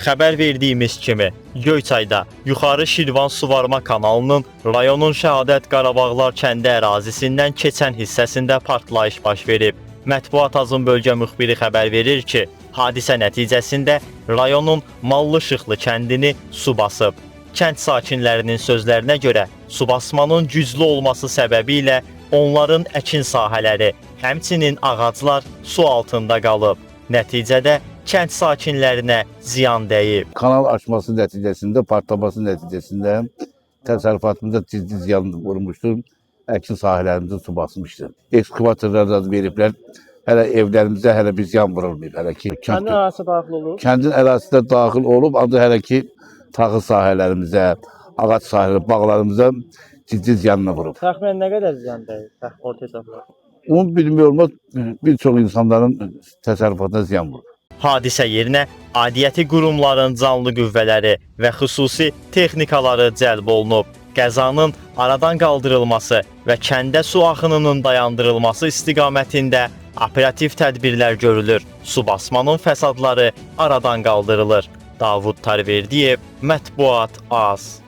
Xəbər verdiyimiz kimi, Göyçayda Yuxarı Şirvan Suvarma kanalının rayonun Şəhadət Qarabağlar kəndi ərazisindən keçən hissəsində partlayış baş verib. Mətbuat Azın bölgə müxbiri xəbər verir ki, hadisə nəticəsində rayonun Mallışıqlı kəndini su basıb. Kənd sakinlərinin sözlərinə görə, su basmanın güclü olması səbəbilə onların əkin sahələri, həmçinin ağaclar su altında qalıb. Nəticədə kənd sakinlərinə ziyan dəyib. Kanal açması nəticəsində, partlaması nəticəsində təsərrüfatımıza ciddi ziyan vurmuşdur. Əkin sahələrimizi su basmışdır. Ekskavatorlar da veriblər. Hələ evlərimizə hələ bir ziyan vurulmayıb. Hələ ki, Kəndin ərazisinə daxil olub? Kəndin ərazisinə daxil olub, ancaq hələ ki, taxıl sahələrimizə, ağac sahələrə, bağlarımıza ciddi ziyanına vurub. Təxminən nə qədər ziyan dəyib orta hesabla? Onu bilmək olmaz, bir çox insanların təsərrüfatına ziyan vurub. Hadisə yerinə aidiyyəti qurumların canlı qüvvələri və xüsusi texnikaları cəlb olunub. Qəzanın aradan qaldırılması və kəndə su axınının dayandırılması istiqamətində operativ tədbirlər görülür. Su basmanın fəsadları aradan qaldırılır. Davud Tarverdiyev, Mətbuat Az.